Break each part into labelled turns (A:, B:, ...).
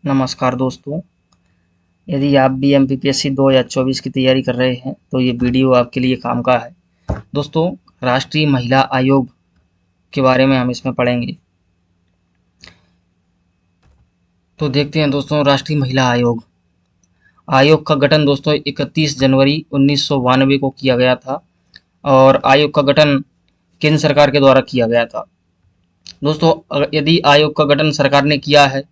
A: नमस्कार दोस्तों। यदि आप भी एमपीपीएससी 2024 की तैयारी कर रहे हैं तो ये वीडियो आपके लिए काम का है। दोस्तों, राष्ट्रीय महिला आयोग के बारे में हम इसमें पढ़ेंगे। तो देखते हैं दोस्तों, राष्ट्रीय महिला आयोग आयोग का गठन दोस्तों 31 जनवरी 1992 को किया गया था और आयोग का गठन केंद्र सरकार के द्वारा किया गया था। दोस्तों, यदि आयोग का गठन सरकार ने किया है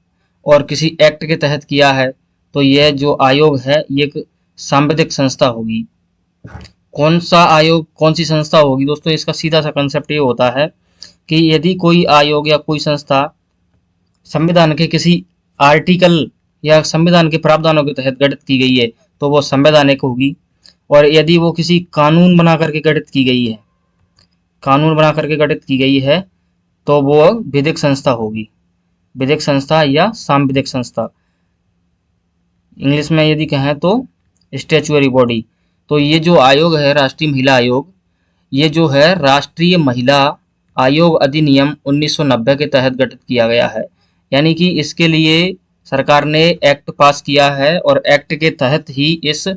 A: और किसी एक्ट के तहत किया है तो यह जो आयोग है ये एक सांविधिक संस्था होगी। कौन सा आयोग, कौन सी संस्था होगी दोस्तों? इसका सीधा सा कंसेप्ट ये होता है कि यदि कोई आयोग या कोई संस्था संविधान के किसी आर्टिकल या संविधान के प्रावधानों के तहत गठित की गई है तो वो संवैधानिक होगी, और यदि वो किसी कानून बना करके गठित की गई है तो वो विधिक संस्था होगी। विधिक संस्था या सांविधिक संस्था, इंग्लिश में यदि कहें तो स्टैच्यूअरी बॉडी। तो ये जो आयोग है, राष्ट्रीय महिला आयोग, ये जो है राष्ट्रीय महिला आयोग अधिनियम 1990 के तहत गठित किया गया है। यानी कि इसके लिए सरकार ने एक्ट पास किया है और एक्ट के तहत ही इस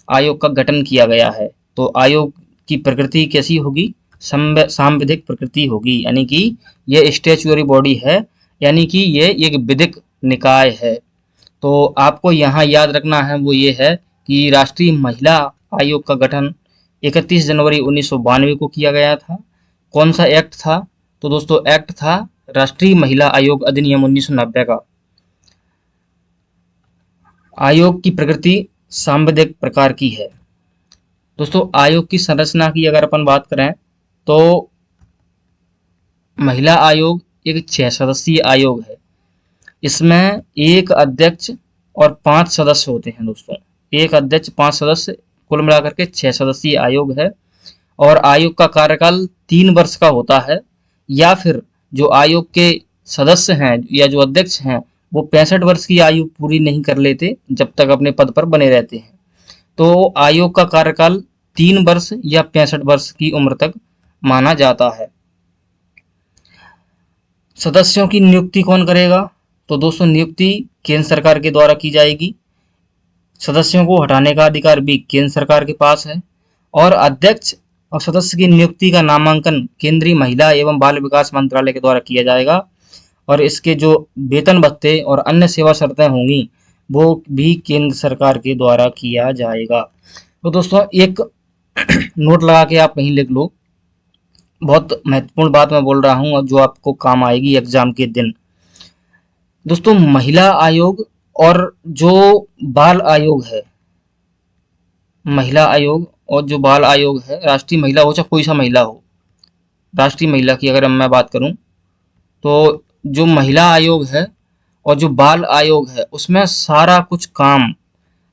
A: आयोग का गठन किया गया है। तो आयोग की प्रकृति कैसी होगी? सांविधिक प्रकृति होगी, यानी कि ये स्टैच्यूअरी बॉडी है, यानी कि ये एक विधिक निकाय है। तो आपको यहाँ याद रखना है वो ये है कि राष्ट्रीय महिला आयोग का गठन 31 जनवरी 1992 को किया गया था। कौन सा एक्ट था? तो दोस्तों एक्ट था राष्ट्रीय महिला आयोग अधिनियम 1990 का। आयोग की प्रकृति सांविधिक प्रकार की है। दोस्तों, आयोग की संरचना की अगर अपन बात करें तो महिला आयोग एक 6 सदस्यीय आयोग है। इसमें एक अध्यक्ष और 5 सदस्य होते हैं दोस्तों। एक अध्यक्ष, 5 सदस्य, कुल मिलाकर के 6 सदस्यीय आयोग है। और आयोग का कार्यकाल 3 वर्ष का होता है, या फिर जो आयोग के सदस्य हैं या जो अध्यक्ष हैं वो 65 वर्ष की आयु पूरी नहीं कर लेते जब तक अपने पद पर बने रहते हैं। तो आयोग का कार्यकाल 3 वर्ष या 65 वर्ष की उम्र तक माना जाता है। सदस्यों की नियुक्ति कौन करेगा? तो दोस्तों नियुक्ति केंद्र सरकार के द्वारा की जाएगी। सदस्यों को हटाने का अधिकार भी केंद्र सरकार के पास है। और अध्यक्ष और सदस्य की नियुक्ति का नामांकन केंद्रीय महिला एवं बाल विकास मंत्रालय के द्वारा किया जाएगा। और इसके जो वेतन भत्ते और अन्य सेवा शर्तें होंगी वो भी केंद्र सरकार के द्वारा किया जाएगा। तो दोस्तों एक नोट लगा के आप कहीं लिख लो, बहुत महत्वपूर्ण बात मैं बोल रहा हूँ जो आपको काम आएगी एग्जाम के दिन। दोस्तों, महिला आयोग और जो बाल आयोग है, महिला आयोग और जो बाल आयोग है, राष्ट्रीय महिला हो चाहे कोई सा महिला हो, राष्ट्रीय महिला की अगर मैं बात करूं तो जो महिला आयोग है और जो बाल आयोग है उसमें सारा कुछ काम,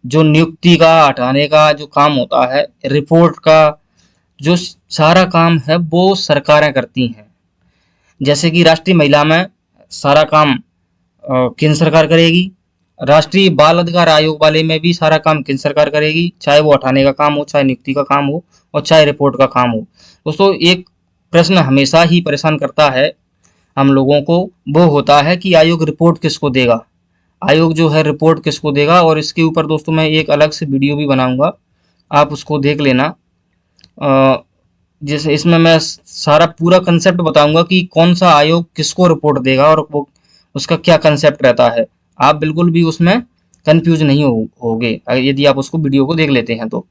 A: जो नियुक्ति का, हटाने का जो काम होता है, रिपोर्ट का जो सारा काम है वो सरकारें करती हैं। जैसे कि राष्ट्रीय महिला में सारा काम केंद्र सरकार करेगी, राष्ट्रीय बाल अधिकार आयोग वाले में भी सारा काम केंद्र सरकार करेगी, चाहे वो हटाने का काम हो, चाहे नियुक्ति का काम हो और चाहे रिपोर्ट का काम हो। दोस्तों एक प्रश्न हमेशा ही परेशान करता है हम लोगों को, वो होता है कि आयोग रिपोर्ट किसको देगा, आयोग जो है रिपोर्ट किसको देगा। और इसके ऊपर दोस्तों मैं एक अलग से वीडियो भी बनाऊंगा, आप उसको देख लेना। जैसे इसमें मैं सारा पूरा कंसेप्ट बताऊंगा कि कौन सा आयोग किसको रिपोर्ट देगा और वो उसका क्या कंसेप्ट रहता है। आप बिल्कुल भी उसमें कंफ्यूज नहीं होगे यदि आप उसको वीडियो को देख लेते हैं। तो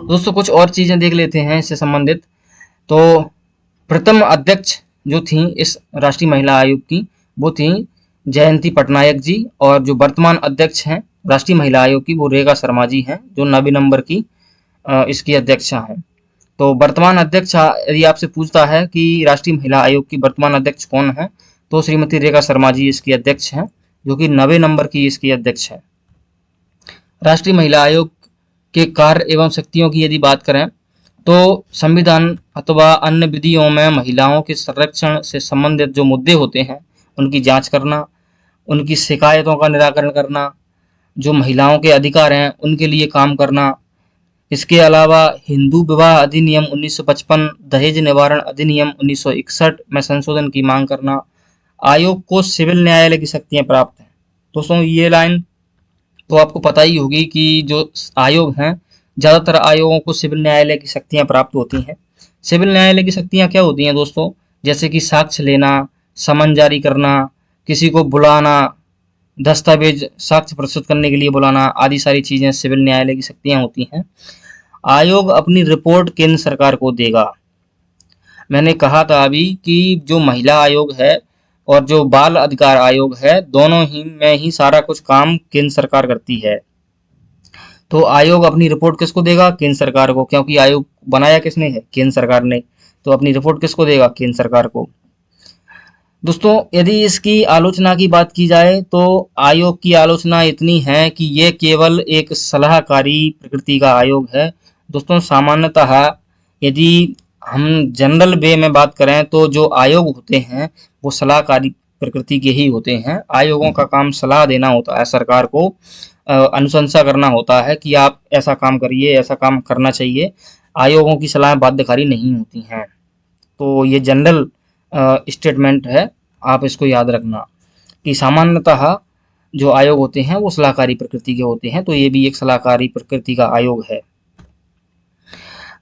A: दोस्तों कुछ और चीजें देख लेते हैं इससे संबंधित। तो प्रथम अध्यक्ष जो थी इस राष्ट्रीय महिला आयोग की वो थी जयंती पटनायक जी, और जो वर्तमान अध्यक्ष हैं राष्ट्रीय महिला आयोग की वो रेखा शर्मा जी हैं, जो 90 नंबर की इसकी अध्यक्षा हैं। तो वर्तमान अध्यक्ष यदि आपसे पूछता है कि राष्ट्रीय महिला आयोग की वर्तमान अध्यक्ष कौन है तो श्रीमती रेखा शर्मा जी इसकी अध्यक्ष हैं, जो कि 90 नंबर की इसकी अध्यक्ष है। राष्ट्रीय महिला आयोग के कार्य एवं शक्तियों की यदि बात करें तो संविधान अथवा अन्य विधियों में महिलाओं के संरक्षण से संबंधित जो मुद्दे होते हैं उनकी जांच करना, उनकी शिकायतों का निराकरण करना, जो महिलाओं के अधिकार हैं उनके लिए काम करना। इसके अलावा हिंदू विवाह अधिनियम 1955, दहेज निवारण अधिनियम 1961 में संशोधन की मांग करना। आयोग को सिविल न्यायालय की शक्तियां प्राप्त हैं। दोस्तों ये लाइन तो आपको पता ही होगी कि जो आयोग हैं, ज़्यादातर आयोगों को सिविल न्यायालय की शक्तियाँ प्राप्त होती हैं। सिविल न्यायालय की शक्तियाँ क्या होती हैं दोस्तों? जैसे कि साक्ष्य लेना, समन जारी करना, किसी को बुलाना, दस्तावेज साक्ष्य प्रस्तुत करने के लिए बुलाना, आदि सारी चीज़ें सिविल न्यायालय की शक्तियाँ होती हैं। आयोग अपनी रिपोर्ट केंद्र सरकार को देगा। मैंने कहा था अभी कि जो महिला आयोग है और जो बाल अधिकार आयोग है, दोनों ही में ही सारा कुछ काम केंद्र सरकार करती है। तो आयोग अपनी रिपोर्ट किसको देगा? केंद्र सरकार को, क्योंकि आयोग बनाया किसने है? केंद्र सरकार ने। तो अपनी रिपोर्ट किसको देगा? केंद्र सरकार को। दोस्तों यदि इसकी आलोचना की बात की जाए तो आयोग की आलोचना इतनी है कि ये केवल एक सलाहकारी प्रकृति का आयोग है। दोस्तों सामान्यतः यदि हम जनरल वे में बात करें तो जो आयोग होते हैं वो सलाहकारी प्रकृति के ही होते हैं। आयोगों का काम सलाह देना होता है सरकार को, अनुशंसा करना होता है कि आप ऐसा काम करिए, ऐसा काम करना चाहिए। आयोगों की सलाह बाध्यकारी नहीं होती हैं। तो ये जनरल स्टेटमेंट है, आप इसको याद रखना कि सामान्यतः जो आयोग होते हैं वो सलाहकारी प्रकृति के होते हैं। तो ये भी एक सलाहकारी प्रकृति का आयोग है।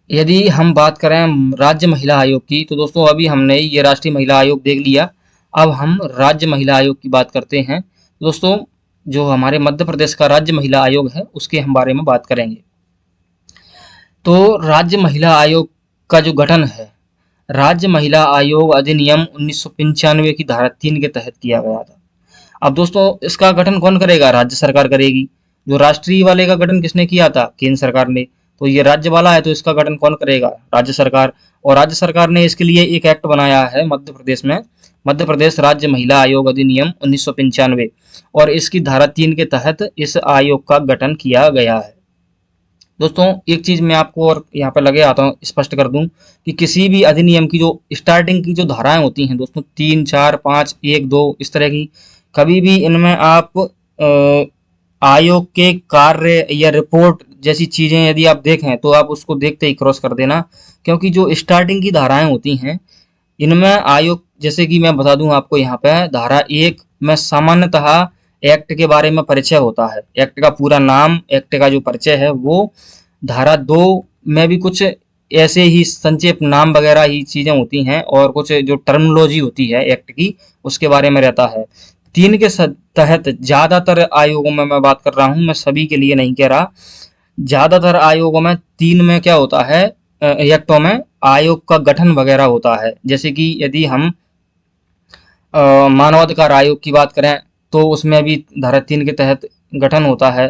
A: यदि हम बात करें राज्य महिला आयोग की, तो दोस्तों अभी हमने ये राष्ट्रीय महिला आयोग देख लिया। अब हम राज्य महिला आयोग की बात करते हैं। दोस्तों जो हमारे मध्य प्रदेश का राज्य महिला आयोग है उसके हम बारे में बात करेंगे। तो राज्य महिला आयोग का जो गठन है, राज्य महिला आयोग अधिनियम 1995 की धारा 3 के तहत किया गया था। अब दोस्तों इसका गठन कौन करेगा? राज्य सरकार करेगी। जो राष्ट्रीय वाले का गठन किसने किया था? केंद्र सरकार ने। तो ये राज्य वाला है तो इसका गठन कौन करेगा? राज्य सरकार। और राज्य सरकार ने इसके लिए एक एक्ट बनाया है मध्य प्रदेश में, मध्य प्रदेश राज्य महिला आयोग अधिनियम 1995, और इसकी धारा 3 के तहत इस आयोग का गठन किया गया है। दोस्तों एक चीज मैं आपको और यहाँ पर लगे आता हूँ स्पष्ट कर दूं कि किसी भी अधिनियम की जो स्टार्टिंग की जो धाराएं होती हैं दोस्तों, 3, 4, 5, 1, 2 इस तरह की, कभी भी इनमें आप आयोग के कार्य या रिपोर्ट जैसी चीजें यदि आप देखें तो आप उसको देखते ही क्रॉस कर देना, क्योंकि जो स्टार्टिंग की धाराएं होती हैं इनमें आयोग, जैसे कि मैं बता दूं आपको यहाँ पे धारा 1 में सामान्यतः एक्ट के बारे में परिचय होता है, एक्ट का पूरा नाम, एक्ट का जो परिचय है वो। धारा 2 में भी कुछ ऐसे ही संक्षेप नाम वगैरह ही चीजें होती हैं और कुछ जो टर्मिनोलॉजी होती है एक्ट की उसके बारे में रहता है। 3 के तहत ज्यादातर आयोगों में मैं बात कर रहा हूं, मैं सभी के लिए नहीं कह रहा, ज्यादातर आयोगों में 3 में क्या होता है, एक्टों में आयोग का गठन वगैरह होता है। जैसे कि यदि हम मानवाधिकार आयोग की बात करें तो उसमें भी धारा 3 के तहत गठन होता है।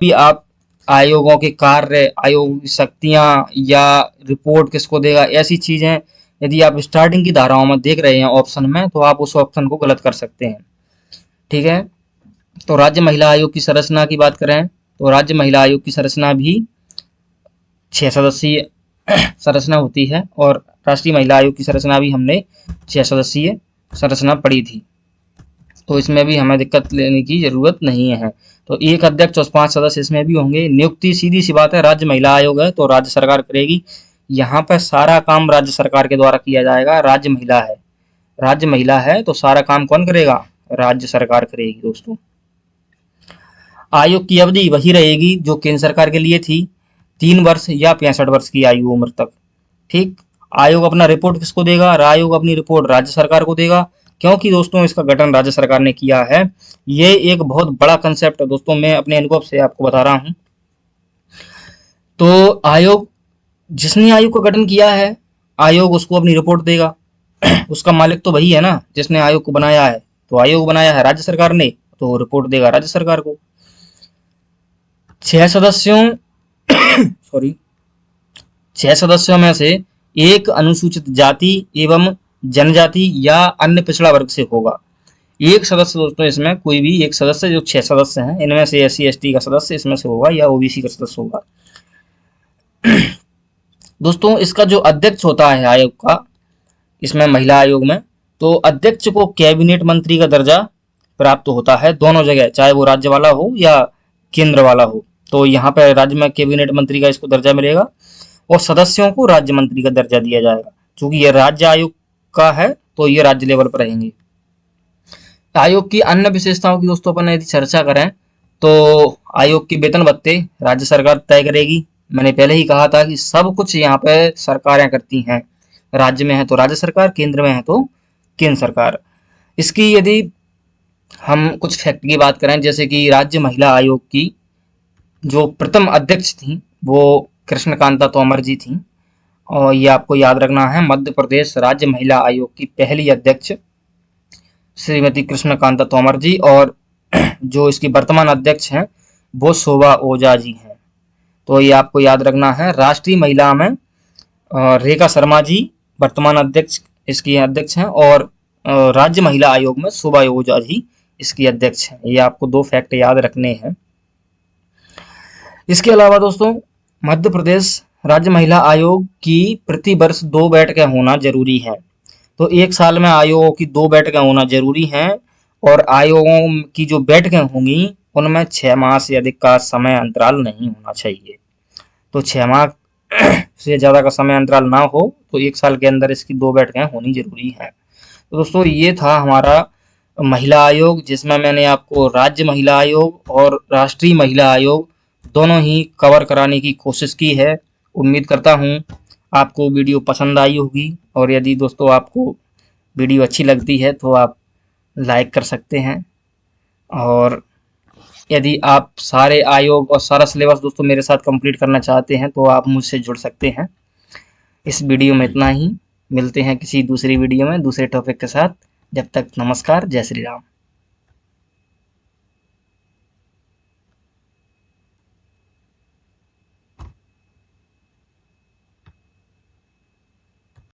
A: भी आप आयोगों के कार्य, आयोग की शक्तियां या रिपोर्ट किसको देगा, ऐसी चीजें यदि आप स्टार्टिंग की धाराओं में देख रहे हैं ऑप्शन में तो आप उस ऑप्शन को गलत कर सकते हैं। ठीक है। तो राज्य महिला आयोग की संरचना की बात करें तो राज्य महिला आयोग की संरचना भी 6 सदस्यीय संरचना होती है और राष्ट्रीय महिला आयोग की संरचना भी हमने 6 सदस्यीय संरचना पढ़ी थी। तो इसमें भी हमें दिक्कत लेने की जरूरत नहीं है। तो एक अध्यक्ष और 5 सदस्य इसमें भी होंगे। नियुक्ति सीधी सी बात है, राज्य महिला आयोग है तो राज्य सरकार करेगी। यहाँ पर सारा काम राज्य सरकार के द्वारा किया जाएगा। राज्य महिला है, राज्य महिला है तो सारा काम कौन करेगा? राज्य सरकार करेगी। दोस्तों आयोग की अवधि वही रहेगी जो केंद्र सरकार के लिए थी, 3 वर्ष या 65 वर्ष की आयु उम्र तक। ठीक। आयोग अपना रिपोर्ट किसको देगा? आयोग अपनी रिपोर्ट राज्य सरकार को देगा, क्योंकि दोस्तों इसका गठन राज्य सरकार ने किया है। ये एक बहुत बड़ा कंसेप्ट है दोस्तों, मैं अपने अनुभव से आपको बता रहा हूं। तो आयोग, जिसने आयोग का गठन किया है, आयोग उसको अपनी रिपोर्ट देगा। उसका मालिक तो वही है ना जिसने आयोग को बनाया है। तो आयोग बनाया है राज्य सरकार ने तो रिपोर्ट देगा राज्य सरकार को। 6 सदस्यों सॉरी 6 सदस्यों में से एक अनुसूचित जाति एवं जनजाति या अन्य पिछड़ा वर्ग से होगा। एक सदस्य दोस्तों, इसमें कोई भी एक सदस्य, जो 6 सदस्य हैं इनमें से SC ST का सदस्य इसमें से होगा या OBC का सदस्य होगा। दोस्तों इसका जो अध्यक्ष होता है आयोग का, इसमें महिला आयोग में, तो अध्यक्ष को कैबिनेट मंत्री का दर्जा प्राप्त होता है दोनों जगह, चाहे वो राज्य वाला हो या केंद्र वाला हो। तो यहाँ पर राज्य में कैबिनेट मंत्री का इसको दर्जा मिलेगा और सदस्यों को राज्य मंत्री का दर्जा दिया जाएगा। क्योंकि ये राज्य आयोग का है तो ये राज्य लेवल पर रहेंगे। आयोग की अन्य विशेषताओं की दोस्तों अपन यदि चर्चा करें तो आयोग की वेतन भत्ते राज्य सरकार तय करेगी। मैंने पहले ही कहा था कि सब कुछ यहाँ पे सरकारें करती हैं। राज्य में है तो राज्य सरकार, केंद्र में है तो केंद्र सरकार। इसकी यदि हम कुछ फैक्ट की बात करें, जैसे कि राज्य महिला आयोग की जो प्रथम अध्यक्ष थी वो कृष्णकांता तोमर जी थी। और ये आपको याद रखना है, मध्य प्रदेश राज्य महिला आयोग की पहली अध्यक्ष श्रीमती कृष्णकांता तोमर जी, और जो इसकी वर्तमान अध्यक्ष हैं वो शोभा ओझा जी हैं। तो ये आपको याद रखना है। राष्ट्रीय महिला में रेखा शर्मा जी वर्तमान अध्यक्ष इसकी अध्यक्ष हैं, और राज्य महिला आयोग में शोभा ओझा जी इसकी अध्यक्ष हैं। ये आपको दो फैक्ट याद रखने हैं। इसके अलावा दोस्तों मध्य प्रदेश राज्य महिला आयोग की प्रति वर्ष 2 बैठकें होना जरूरी है। तो एक साल में आयोगों की 2 बैठकें होना जरूरी हैं, और आयोगों की जो बैठकें होंगी उनमें 6 माह से अधिक का समय अंतराल नहीं होना चाहिए। तो 6 माह से ज़्यादा का समय अंतराल ना हो तो एक साल के अंदर इसकी 2 बैठकें होनी जरूरी है। तो दोस्तों ये था हमारा महिला आयोग, जिसमें मैंने आपको राज्य महिला आयोग और राष्ट्रीय महिला आयोग दोनों ही कवर कराने की कोशिश की है। उम्मीद करता हूँ आपको वीडियो पसंद आई होगी, और यदि दोस्तों आपको वीडियो अच्छी लगती है तो आप लाइक कर सकते हैं। और यदि आप सारे आयोग और सारा सिलेबस दोस्तों मेरे साथ कंप्लीट करना चाहते हैं तो आप मुझसे जुड़ सकते हैं। इस वीडियो में इतना ही। मिलते हैं किसी दूसरी वीडियो में दूसरे टॉपिक के साथ। जब तक नमस्कार, जय श्री राम।